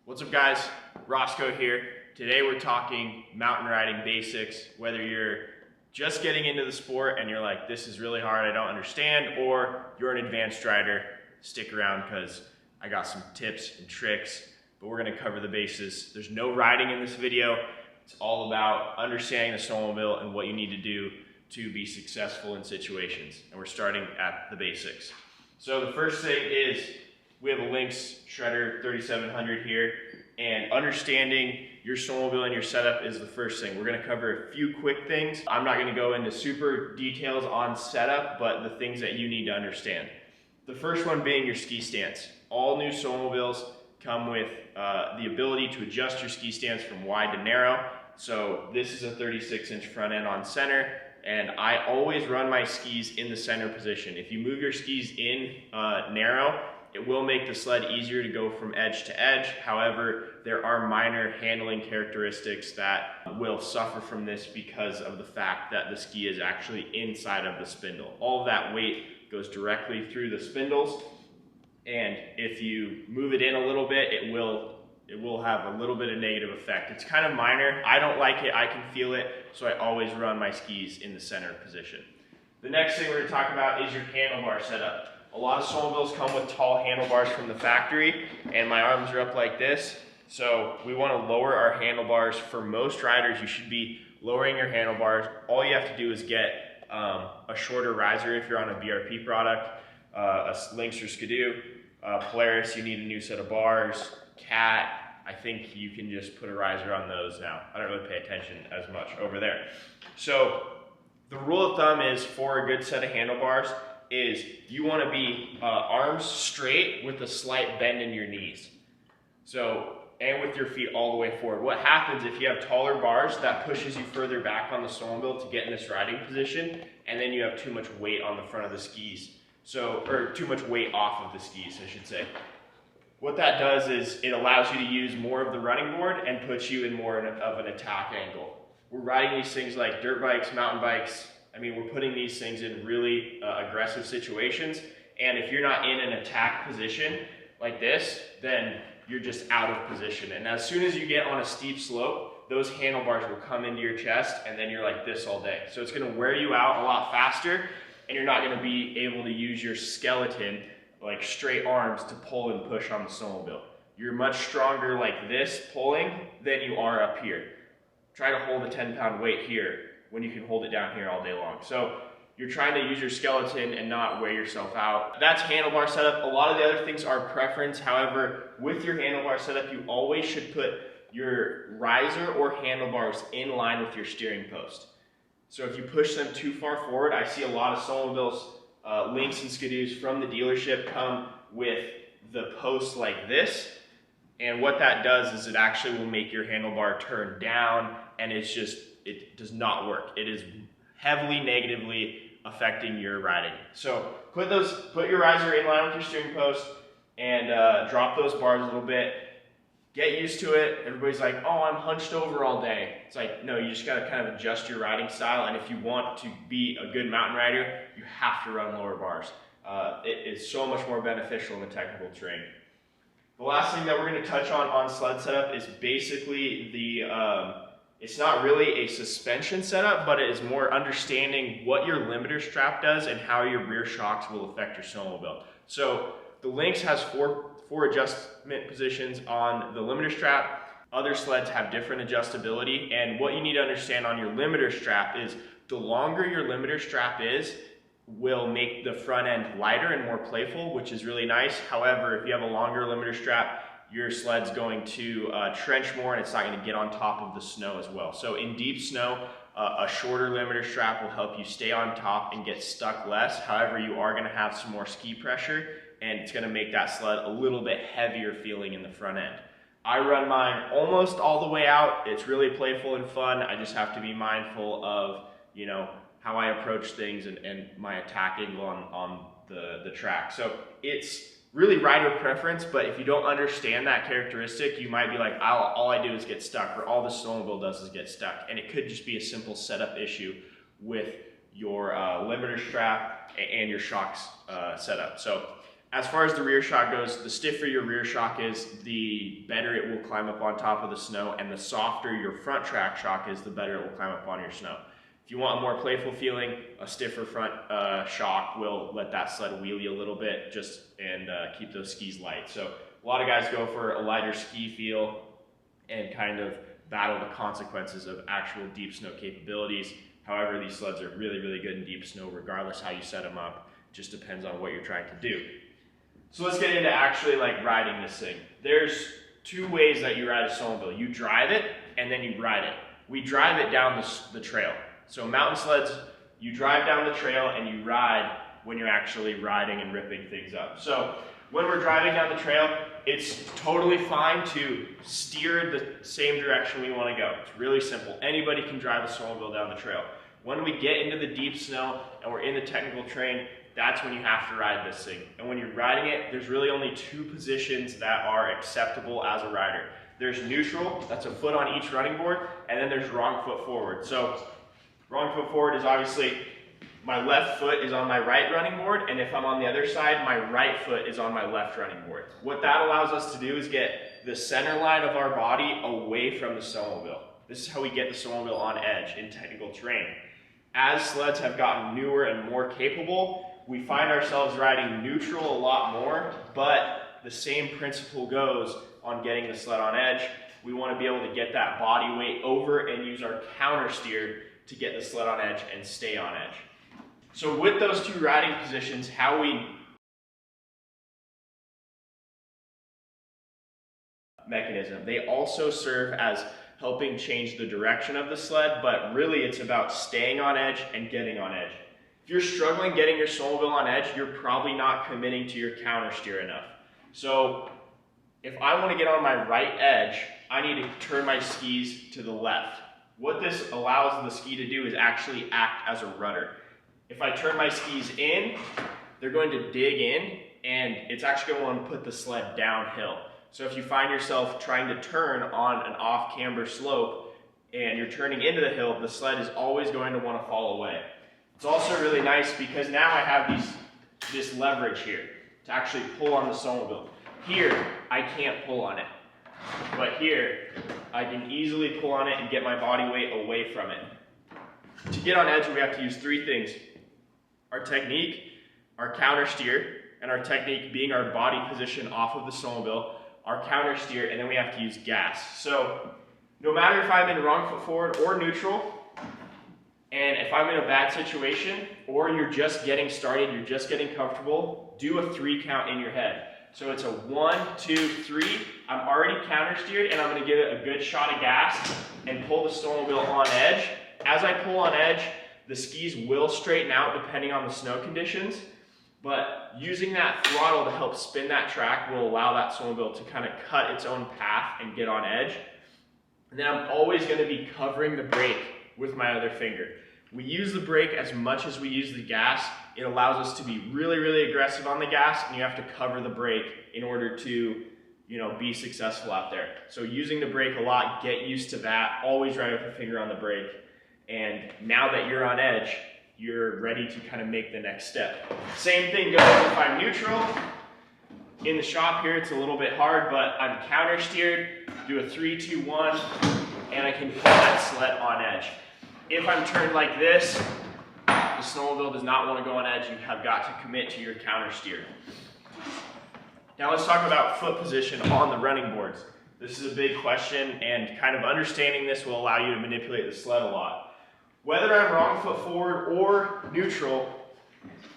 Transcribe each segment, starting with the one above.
What's up guys, Roscoe here. Today we're talking mountain riding basics, whether you're just getting into the sport and you're like, this is really hard, I don't understand, or you're an advanced rider. Stick around because I got some tips and tricks, but we're gonna cover the bases. There's no riding in this video. It's all about understanding the snowmobile and what you need to do to be successful in situations. And we're starting at the basics. So the first thing is, we have a LYNX Shredder 3700 here, and understanding your snowmobile and your setup is the first thing. We're gonna cover a few quick things. I'm not gonna go into super details on setup, but the things that you need to understand. The first one being your ski stance. All new snowmobiles come with the ability to adjust your ski stance from wide to narrow. So this is a 36-inch front end on center, and I always run my skis in the center position. If you move your skis in narrow, it will make the sled easier to go from edge to edge. However, there are minor handling characteristics that will suffer from this because of the fact that the ski is actually inside of the spindle. All of that weight goes directly through the spindles, and if you move it in a little bit, it will have a little bit of negative effect. It's kind of minor. I don't like it, I can feel it, so I always run my skis in the center position. The next thing we're going to talk about is your handlebar setup. A lot of snowmobiles come with tall handlebars from the factory, and my arms are up like this. So we want to lower our handlebars. For most riders, you should be lowering your handlebars. All you have to do is get a shorter riser if you're on a BRP product, a LYNX or Skidoo. Polaris, you need a new set of bars. Cat, I think you can just put a riser on those now. I don't really pay attention as much over there. So the rule of thumb is, for a good set of handlebars, is you want to be arms straight with a slight bend in your knees. So, and with your feet all the way forward. What happens if you have taller bars, that pushes you further back on the snowmobile to get in this riding position, and then you have too much weight on the front of the skis. So, or too much weight off of the skis, I should say. What that does is it allows you to use more of the running board and puts you in more of an attack angle. We're riding these things like dirt bikes, mountain bikes. I mean, we're putting these things in really aggressive situations, and if you're not in an attack position like this, then you're just out of position. And as soon as you get on a steep slope, those handlebars will come into your chest, and then you're like this all day. So it's gonna wear you out a lot faster, and you're not gonna be able to use your skeleton, like straight arms, to pull and push on the snowmobile. You're much stronger like this pulling than you are up here. Try to hold a 10-pound weight here when you can hold it down here all day long. So you're trying to use your skeleton and not wear yourself out. That's handlebar setup. A lot of the other things are preference. However, with your handlebar setup, you always should put your riser or handlebars in line with your steering post. So if you push them too far forward, I see a lot of snowmobiles, LYNX and Skidoos from the dealership come with the post like this. And what that does is it actually will make your handlebar turn down, and it does not work. It is heavily negatively affecting your riding. So put your riser in line with your steering post and drop those bars a little bit. Get used to it. Everybody's like, oh, I'm hunched over all day. It's like, no, you just gotta kind of adjust your riding style, and if you want to be a good mountain rider, you have to run lower bars. It is so much more beneficial in the technical terrain. The last thing that we're gonna touch on sled setup is basically it's not really a suspension setup, but it is more understanding what your limiter strap does and how your rear shocks will affect your snowmobile. So the LYNX has four adjustment positions on the limiter strap. Other sleds have different adjustability, and what you need to understand on your limiter strap is the longer your limiter strap is, will make the front end lighter and more playful, which is really nice. However, if you have a longer limiter strap, your sled's going to trench more, and it's not going to get on top of the snow as well. So in deep snow, a shorter limiter strap will help you stay on top and get stuck less. However, you are going to have some more ski pressure, and it's going to make that sled a little bit heavier feeling in the front end. I run mine almost all the way out. It's really playful and fun. I just have to be mindful of, you know, how I approach things and my attack angle on the track. So it's really rider preference, but if you don't understand that characteristic, you might be like, all I do is get stuck, or all the snowmobile does is get stuck. And it could just be a simple setup issue with your limiter strap and your shocks setup. So As far as the rear shock goes, the stiffer your rear shock is, the better it will climb up on top of the snow, and the softer your front track shock is, the better it will climb up on your snow. If you want a more playful feeling, a stiffer front shock will let that sled wheelie a little bit and keep those skis light. So a lot of guys go for a lighter ski feel and kind of battle the consequences of actual deep snow capabilities. However, these sleds are really, really good in deep snow regardless how you set them up. It just depends on what you're trying to do. So let's get into actually like riding this thing. There's two ways that you ride a snowmobile. You drive it and then you ride it. We drive it down the trail. So mountain sleds, you drive down the trail and you ride when you're actually riding and ripping things up. So when we're driving down the trail, it's totally fine to steer the same direction we want to go. It's really simple. Anybody can drive a snowmobile down the trail. When we get into the deep snow and we're in the technical terrain, that's when you have to ride this thing. And when you're riding it, there's really only two positions that are acceptable as a rider. There's neutral, that's a foot on each running board, and then there's wrong foot forward. So wrong foot forward is obviously my left foot is on my right running board, and if I'm on the other side, my right foot is on my left running board. What that allows us to do is get the center line of our body away from the snowmobile. This is how we get the snowmobile on edge in technical terrain. As sleds have gotten newer and more capable, we find ourselves riding neutral a lot more, but the same principle goes on getting the sled on edge. We want to be able to get that body weight over and use our counter steer to get the sled on edge and stay on edge. So with those two riding positions, how we mechanism, they also serve as helping change the direction of the sled, but really it's about staying on edge and getting on edge. If you're struggling getting your snowmobile on edge, you're probably not committing to your counter steer enough. So if I want to get on my right edge, I need to turn my skis to the left. What this allows the ski to do is actually act as a rudder. If I turn my skis in, they're going to dig in, and it's actually going to want to put the sled downhill. So if you find yourself trying to turn on an off-camber slope and you're turning into the hill, the sled is always going to want to fall away. It's also really nice because now I have this leverage here to actually pull on the snowmobile. Here, I can't pull on it, but here, I can easily pull on it and get my body weight away from it. To get on edge, we have to use three things: our technique, our counter steer, and our technique being our body position off of the snowmobile, our counter steer, and then we have to use gas. So no matter if I'm in wrong foot forward or neutral, and if I'm in a bad situation, or you're just getting started, you're just getting comfortable, do a 3 count in your head. So it's a 1, 2, 3. I'm already counter steered, and I'm going to give it a good shot of gas and pull the snowmobile on edge. As I pull on edge, the skis will straighten out depending on the snow conditions, but using that throttle to help spin that track will allow that snowmobile to kind of cut its own path and get on edge. And then I'm always going to be covering the brake with my other finger. We use the brake as much as we use the gas. It allows us to be really, really aggressive on the gas, and you have to cover the brake in order to, be successful out there. So using the brake a lot, get used to that. Always ride with the finger on the brake. And now that you're on edge, you're ready to kind of make the next step. Same thing goes if I'm neutral. In the shop here, it's a little bit hard, but I'm counter steered, do a 3, 2, 1, and I can pull that sled on edge. If I'm turned like this, the snowmobile does not want to go on edge. You have got to commit to your counter steer. Now let's talk about foot position on the running boards. This is a big question, and kind of understanding this will allow you to manipulate the sled a lot. Whether I'm wrong foot forward or neutral,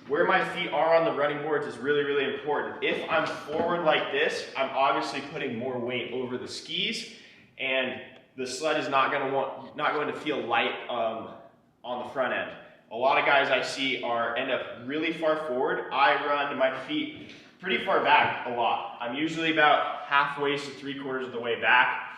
where my feet are on the running boards is really, really important. If I'm forward like this, I'm obviously putting more weight over the skis, and the sled is not going to feel light on the front end. A lot of guys I see end up really far forward. I run my feet pretty far back a lot. I'm usually about halfway to 3/4 of the way back,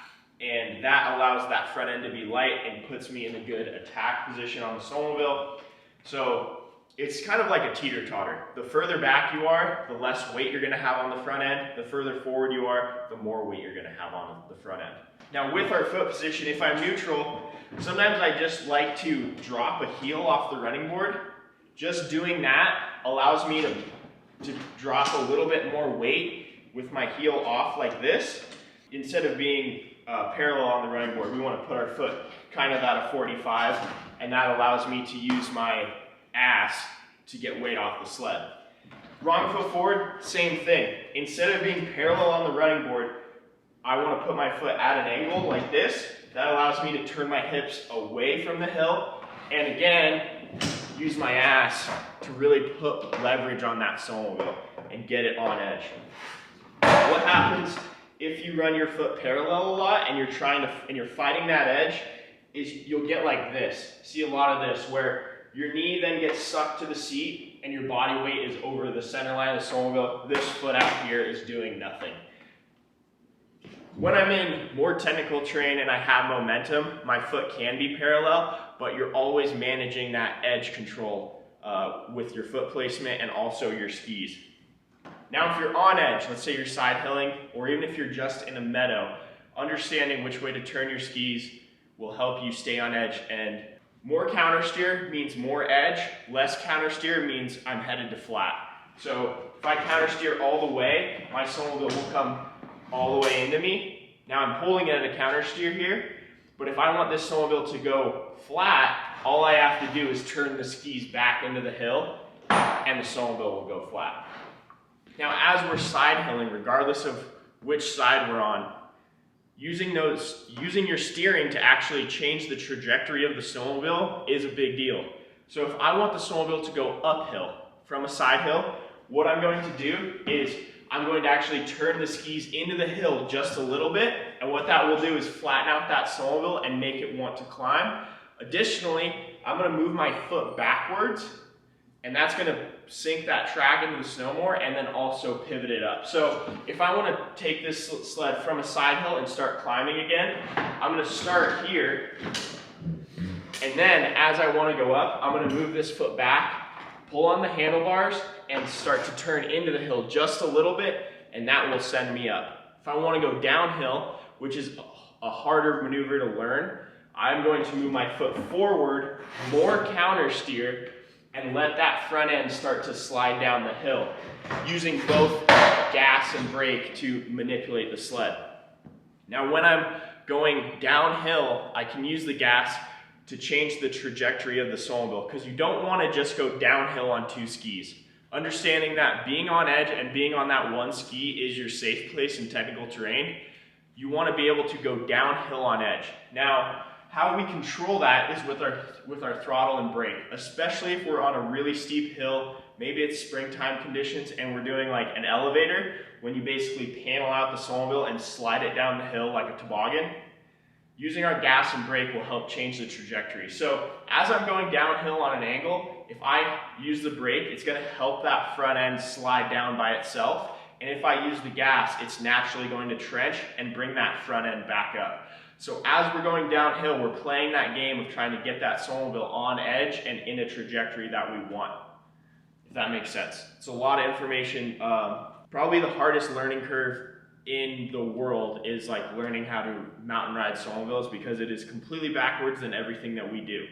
and that allows that front end to be light and puts me in a good attack position on the snowmobile. So it's kind of like a teeter-totter. The further back you are, the less weight you're going to have on the front end. The further forward you are, the more weight you're going to have on the front end. Now with our foot position, if I'm neutral, sometimes I just like to drop a heel off the running board. Just doing that allows me to to drop a little bit more weight with my heel off like this. Instead of being parallel on the running board, we want to put our foot kind of at a 45, and that allows me to use my ass to get weight off the sled. Wrong foot forward, same thing. Instead of being parallel on the running board, I want to put my foot at an angle like this. That allows me to turn my hips away from the hill, and again, use my ass to really put leverage on that snowmobile and get it on edge. What happens if you run your foot parallel a lot and you're fighting that edge is you'll get like this. See a lot of this where your knee then gets sucked to the seat and your body weight is over the center line of the snowmobile. This foot out here is doing nothing. When I'm in more technical terrain and I have momentum, my foot can be parallel, but you're always managing that edge control with your foot placement and also your skis. Now if you're on edge, let's say you're side hilling, or even if you're just in a meadow, understanding which way to turn your skis will help you stay on edge. And more counter steer means more edge, less counter steer means I'm headed to flat. So if I counter steer all the way, my snowmobile will come all the way into me. Now I'm holding it at a counter steer here, but if I want this snowmobile to go flat, all I have to do is turn the skis back into the hill and the snowmobile will go flat. Now as we're side hilling, regardless of which side we're on, using your steering to actually change the trajectory of the snowmobile is a big deal. So if I want the snowmobile to go uphill from a side hill, what I'm going to do is I'm going to actually turn the skis into the hill just a little bit, and what that will do is flatten out that snowmobile and make it want to climb. Additionally, I'm going to move my foot backwards, and that's going to sink that track into the snow more and then also pivot it up. So if I want to take this sled from a side hill and start climbing again, I'm going to start here, and then as I want to go up, I'm going to move this foot back, pull on the handlebars, and start to turn into the hill just a little bit, and that will send me up. If I want to go downhill, which is a harder maneuver to learn, I'm going to move my foot forward, more counter steer, and let that front end start to slide down the hill, using both gas and brake to manipulate the sled. Now when I'm going downhill, I can use the gas to change the trajectory of the snowmobile, because you don't want to just go downhill on two skis. Understanding that being on edge and being on that one ski is your safe place in technical terrain, you want to be able to go downhill on edge. Now, how we control that is with our throttle and brake, especially if we're on a really steep hill. Maybe it's springtime conditions and we're doing like an elevator, when you basically panel out the snowmobile and slide it down the hill like a toboggan. Using our gas and brake will help change the trajectory. So as I'm going downhill on an angle, if I use the brake, it's going to help that front end slide down by itself. And if I use the gas, it's naturally going to trench and bring that front end back up. So as we're going downhill, we're playing that game of trying to get that snowmobile on edge and in a trajectory that we want, if that makes sense. It's a lot of information. Probably the hardest learning curve in the world is like learning how to mountain ride snowmobiles, because it is completely backwards than everything that we do.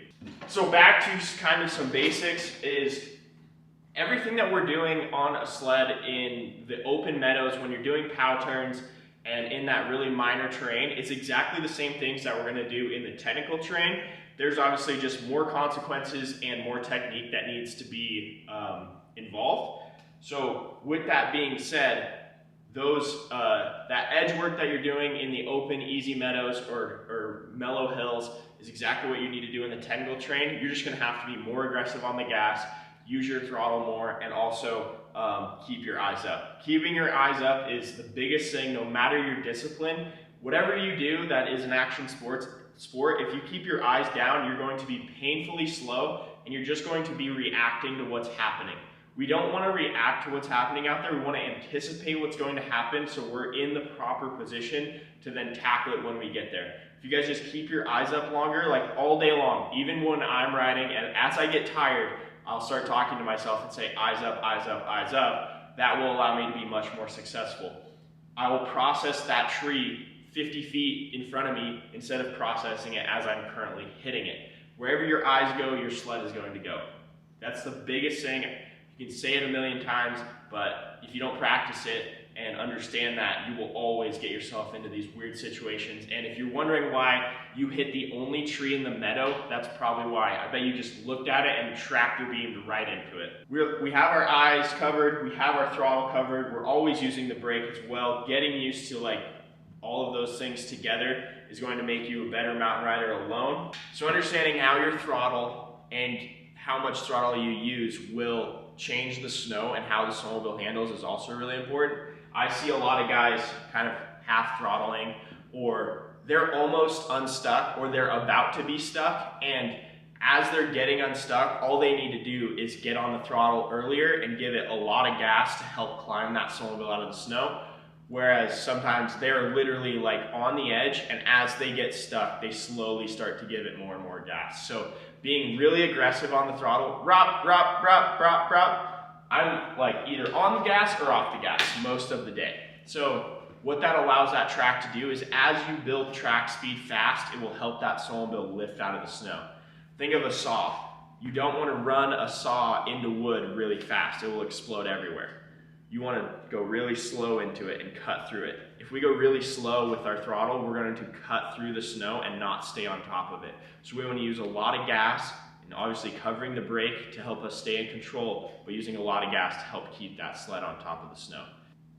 So back to kind of some basics is everything that we're doing on a sled in the open meadows, when you're doing pow turns and in that really minor terrain, it's exactly the same things that we're going to do in the technical terrain. There's obviously just more consequences and more technique that needs to be involved. So with that being said, that edge work that you're doing in the open, easy meadows or mellow hills is exactly what you need to do in the technical terrain. You're just going to have to be more aggressive on the gas, use your throttle more, and also keep your eyes up. Keeping your eyes up is the biggest thing, no matter your discipline. Whatever you do that is an action sport, if you keep your eyes down, you're going to be painfully slow and you're just going to be reacting to what's happening. We don't want to react to what's happening out there. We want to anticipate what's going to happen so we're in the proper position to then tackle it when we get there. If you guys just keep your eyes up longer, like all day long, even when I'm riding, and as I get tired, I'll start talking to myself and say, eyes up, eyes up, eyes up. That will allow me to be much more successful. I will process that tree 50 feet in front of me instead of processing it as I'm currently hitting it. Wherever your eyes go, your sled is going to go. That's the biggest thing. You You can say it a million times, but if you don't practice it and understand that, you will always get yourself into these weird situations. And if you're wondering why you hit the only tree in the meadow, that's probably why. I bet you just looked at it and tractor beamed right into it. We have our eyes covered, we have our throttle covered, we're always using the brake as well. Getting used to like all of those things together is going to make you a better mountain rider alone. So understanding how your throttle and how much throttle you use will change the snow and how the snowmobile handles is also really important. I see a lot of guys kind of half throttling, or they're almost unstuck, or they're about to be stuck, and as they're getting unstuck, all they need to do is get on the throttle earlier and give it a lot of gas to help climb that snowmobile out of the snow. Whereas sometimes they're literally like on the edge, and as they get stuck, they slowly start to give it more and more gas. So being really aggressive on the throttle, rop, rop, rop, rop, rop. I'm like either on the gas or off the gas most of the day. So what that allows that track to do is as you build track speed fast, it will help that snowmobile lift out of the snow. Think of a saw. You don't want to run a saw into wood really fast. It will explode everywhere. You want to go really slow into it and cut through it. If we go really slow with our throttle, we're going to cut through the snow and not stay on top of it. So we want to use a lot of gas, and obviously covering the brake to help us stay in control, but using a lot of gas to help keep that sled on top of the snow.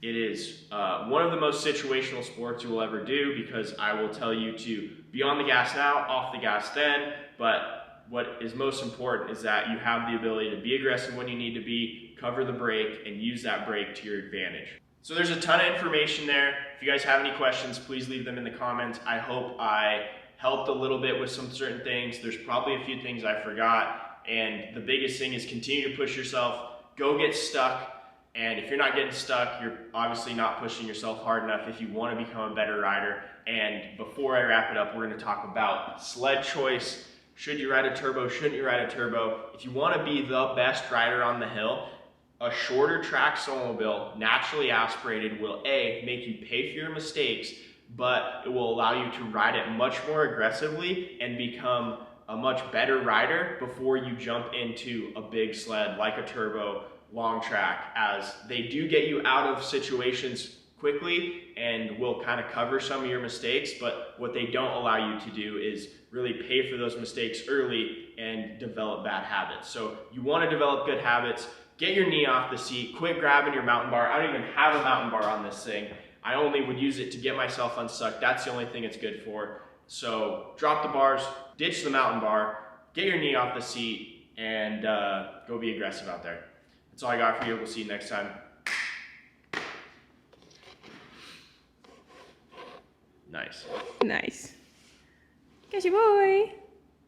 It is one of the most situational sports you will ever do, because I will tell you to be on the gas now, off the gas then, but what is most important is that you have the ability to be aggressive when you need to be, cover the brake, and use that brake to your advantage. So there's a ton of information there. If you guys have any questions, please leave them in the comments. I hope I helped a little bit with some certain things. There's probably a few things I forgot, and the biggest thing is continue to push yourself, go get stuck, and if you're not getting stuck, you're obviously not pushing yourself hard enough if you want to become a better rider. And before I wrap it up, we're going to talk about sled choice. Should you ride a turbo? Shouldn't you ride a turbo? If you want to be the best rider on the hill, a shorter track snowmobile, naturally aspirated, will A, make you pay for your mistakes, but it will allow you to ride it much more aggressively and become a much better rider before you jump into a big sled like a turbo, long track, as they do get you out of situations quickly and will kind of cover some of your mistakes, but what they don't allow you to do is really pay for those mistakes early and develop bad habits. So you want to develop good habits. Get your knee off the seat, quit grabbing your mountain bar. I don't even have a mountain bar on this thing. I only would use it to get myself unstuck. That's the only thing it's good for. So drop the bars, ditch the mountain bar, get your knee off the seat, and go be aggressive out there. That's all I got for you. We'll see you next time. Nice. Nice. Catch your boy.